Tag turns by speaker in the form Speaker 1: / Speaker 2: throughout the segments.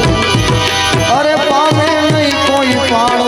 Speaker 1: अरे पावे नहीं कोई पाड़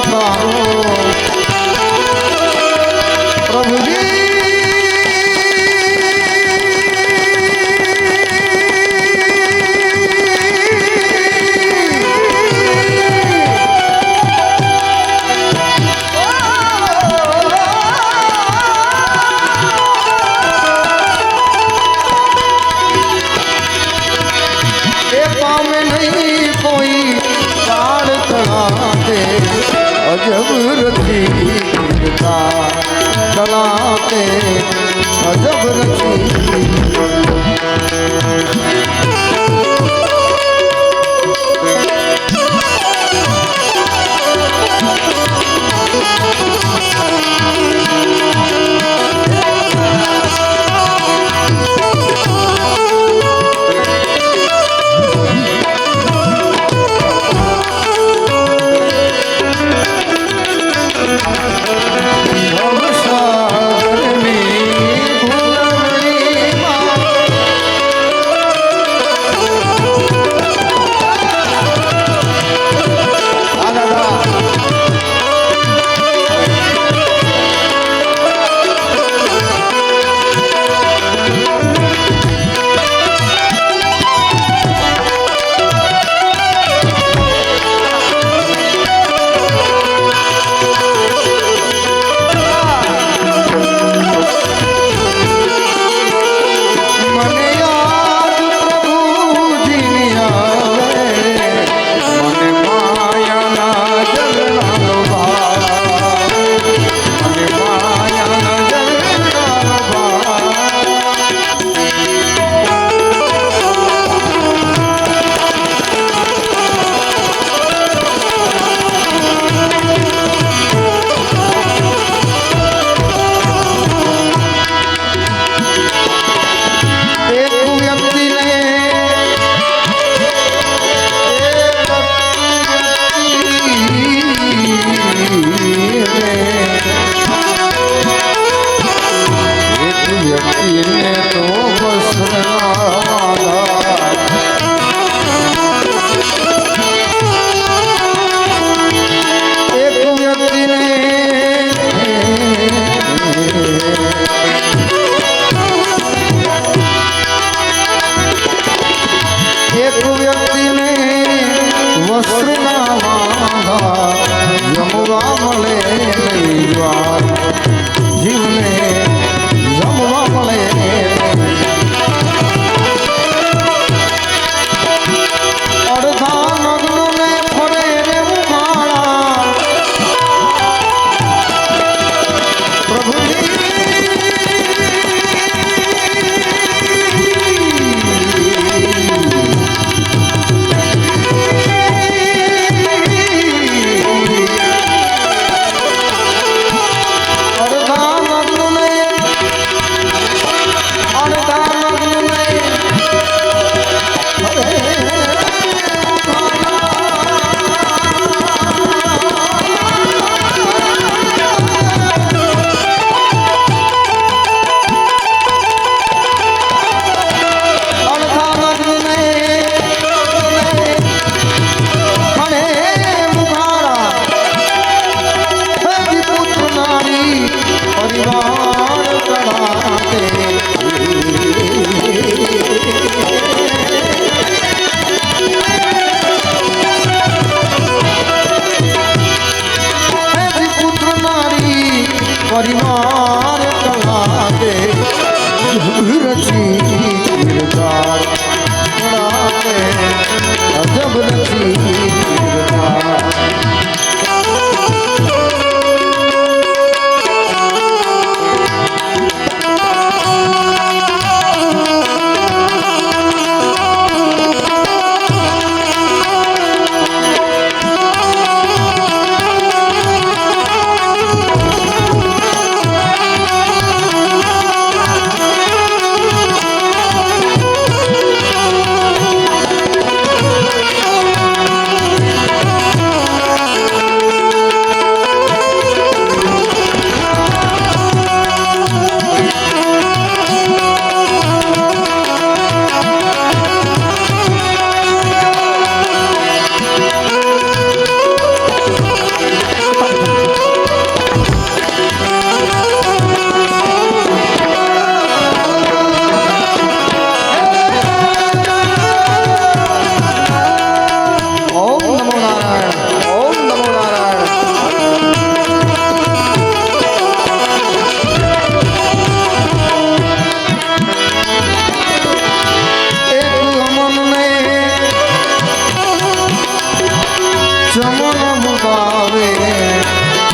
Speaker 1: ચમન મુકાવે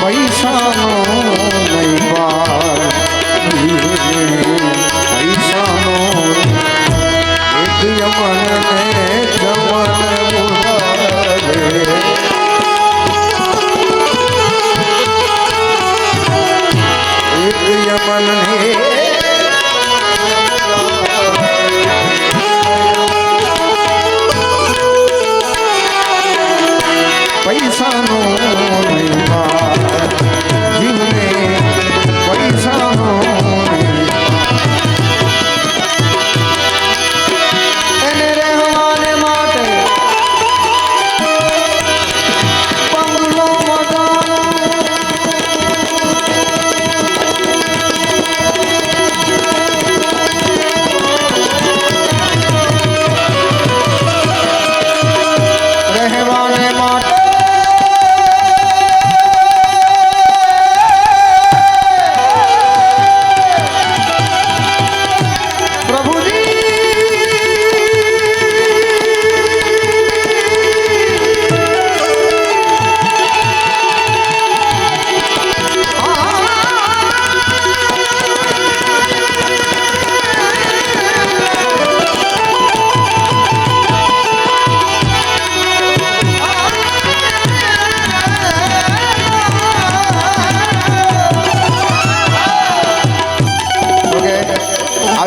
Speaker 1: પૈસાનો નહીં પાર પૈસાનો એક યમનને ચમન મુકાવે એક યમનને પૈસાનો નહીં પાર જીવને પૈસાનો એને રહેવાને માટે બંગલો મકાનો રહેવાને માટે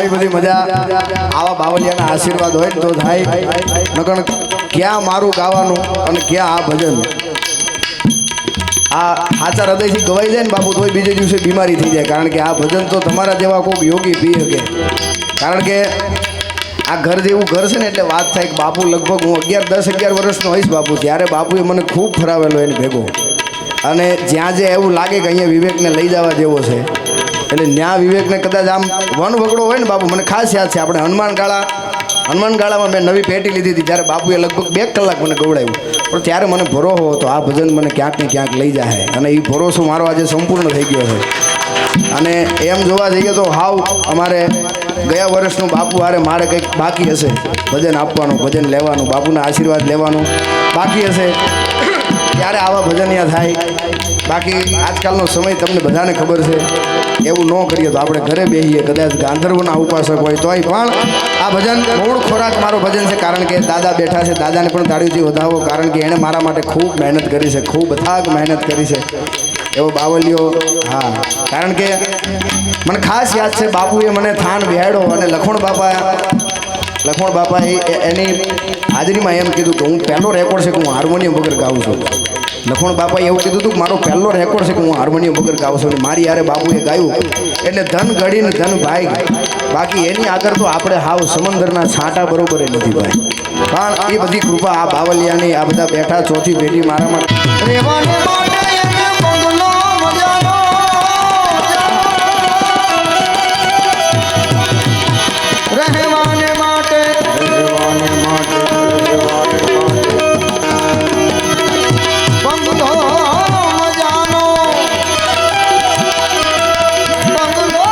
Speaker 1: બધી મજા આવા બાવલિયાના આશીર્વાદ હોય ને તો થાય નકર ક્યાં મારું ગાવાનું અને ક્યાં આ ભજન આ સાચા હૃદયથી ગવાઈ જાય ને બાપુ તોય બીજે દિવસે બીમારી થઈ જાય કારણ કે આ ભજન તો તમારા જેવા કોઈક યોગી પી શકે કારણ કે આ ઘર જેવું ઘર છે ને એટલે વાત થાય કે બાપુ લગભગ હું 10-11 વર્ષનો હોઈશ બાપુ ત્યારે બાપુએ મને ખૂબ ફરાવેલો એને ભેગો અને જ્યાં જે એવું લાગે કે અહીંયા વિવેકને લઈ જવા જેવો છે એટલે ન્યા વિવેકને કદાચ આમ વન વગડો હોય ને બાપુ મને ખાસ યાદ છે આપણે હનુમાનગાળામાં મેં નવી પેટી લીધી હતી ત્યારે બાપુએ લગભગ 2 કલાક મને ગવડાવ્યું પણ ત્યારે મને ભરોસો હતો આ ભજન મને ક્યાંક ને ક્યાંક લઈ જાય અને એ ભરોસો મારો આજે સંપૂર્ણ થઈ ગયો છે અને એમ જોવા જઈએ તો હાવ અમારે ગયા વર્ષનું બાપુ હારે મારે કંઈક બાકી હશે ભજન આપવાનું ભજન લેવાનું બાપુના આશીર્વાદ લેવાનું બાકી હશે ત્યારે આવા ભજન અહીંયા થાય બાકી આજકાલનો સમય તમને બધાને ખબર છે એવું ન કરીએ તો આપણે ઘરે બેસીએ કદાચ ગાંધર્વના ઉપાસક હોય તોય પણ આ ભજન મૂળ ખોરાક મારો ભજન છે કારણ કે દાદા બેઠા છે દાદાને પણ તાળીઓથી વધાવો કારણ કે એણે મારા માટે ખૂબ મહેનત કરી છે ખૂબ અથાગ મહેનત કરી છે એવો બાવલીઓ હા કારણ કે મને ખાસ યાદ છે બાપુએ મને થાન બેહાડો અને લખણ બાપા એની હાજરીમાં એમ કીધું કે હું પહેલો રેકોર્ડ છે કે હું હાર્મોનિયમ વગર ગાઉં છું લખણ બાપાએ એવું કીધું હતું કે મારો પહેલો રેકોર્ડ છે કે હું હાર્મોનિયમ વગર ગાઉં છું અને મારી યારે બાપુએ ગાયું એટલે ધન ઘડીને ધન ભાઈ બાકી એની આગળ તો આપણે હાવ સમંદરના છાંટા બરોબર નથી ભાઈ પણ એ બધી કૃપા આ બાવલિયાની આ બધા બેઠા ચોથી પેઢી મારામાં રહેવાને માટે બંગલો મજાનો રહેવાને માટે બંગલો મજાનો બંગલો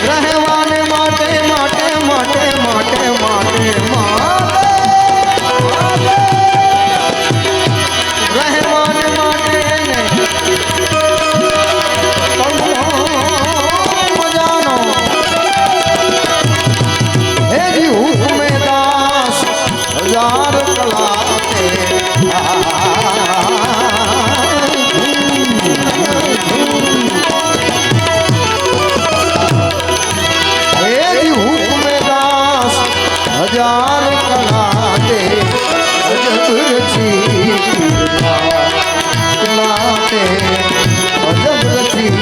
Speaker 1: રહેવાને માટે માટે માટે માટે માટે રહેવાને માટે બંગલો મજાનો હે જી હુકમે દાસ હજાર કલાકે હે જી હુકમે દાસ હજાર કલાકે અજબ રચી કલાકે અજબ રચી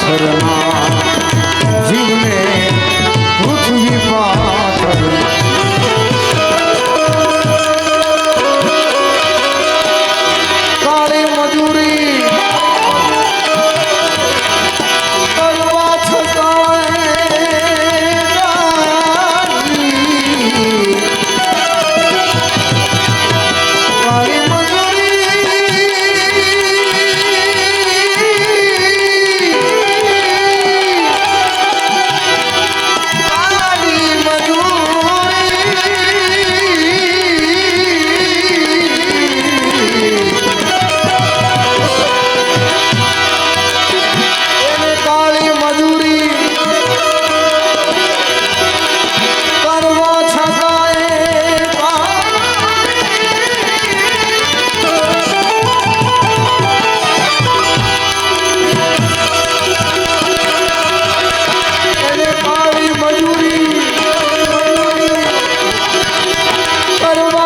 Speaker 2: પાથરના જીવને પૃથ્વી પાથર કાળી મજૂરી કરવા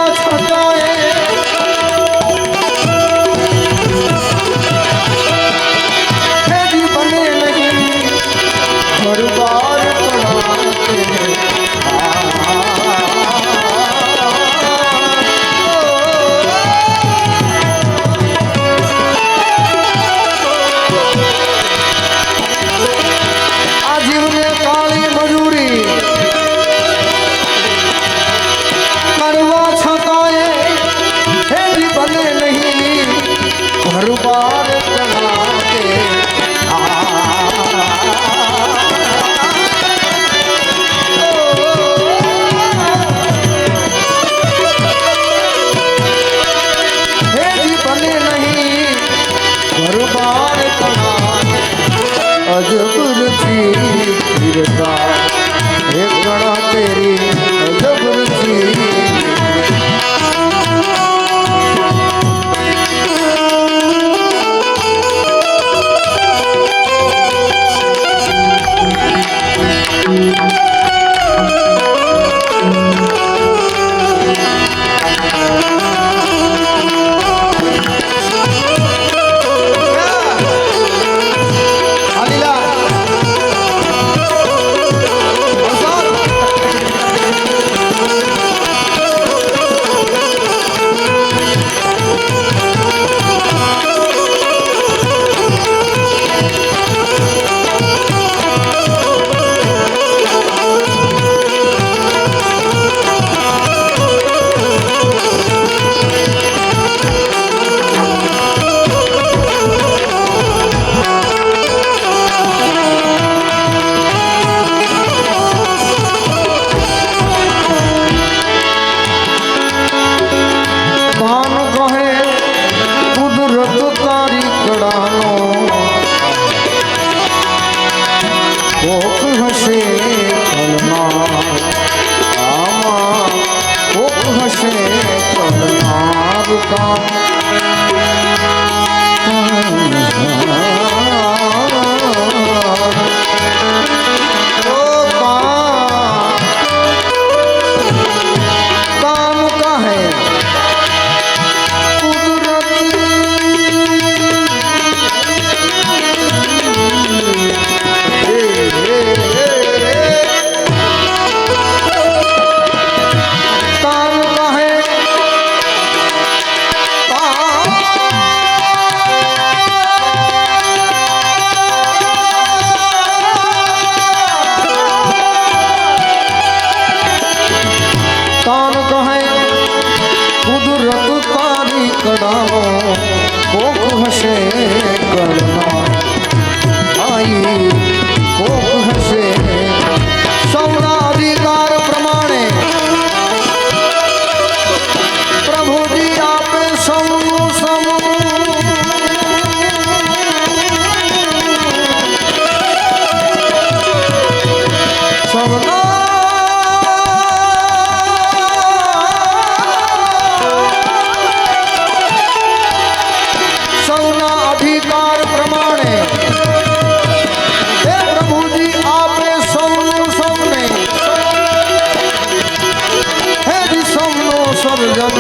Speaker 1: જન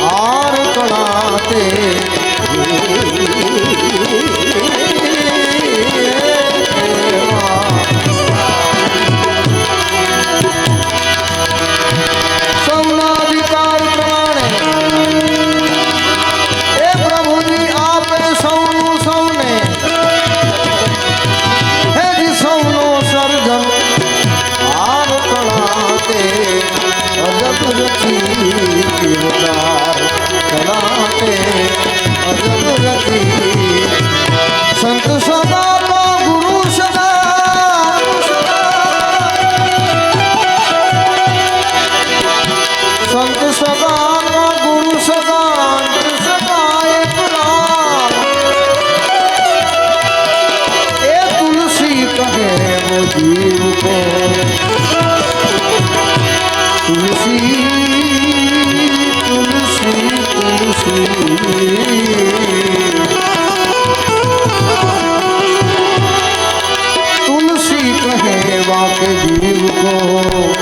Speaker 1: હાર કળાતે
Speaker 2: अवतार चलाते अजब रति संत सदा का गुरु सदा संत सदा का गुरु सदा सदा एक राम ए तुलसी कहे वो जीव को तुलसी तुलसी तुलसी तुलसी कहे वाके जीव को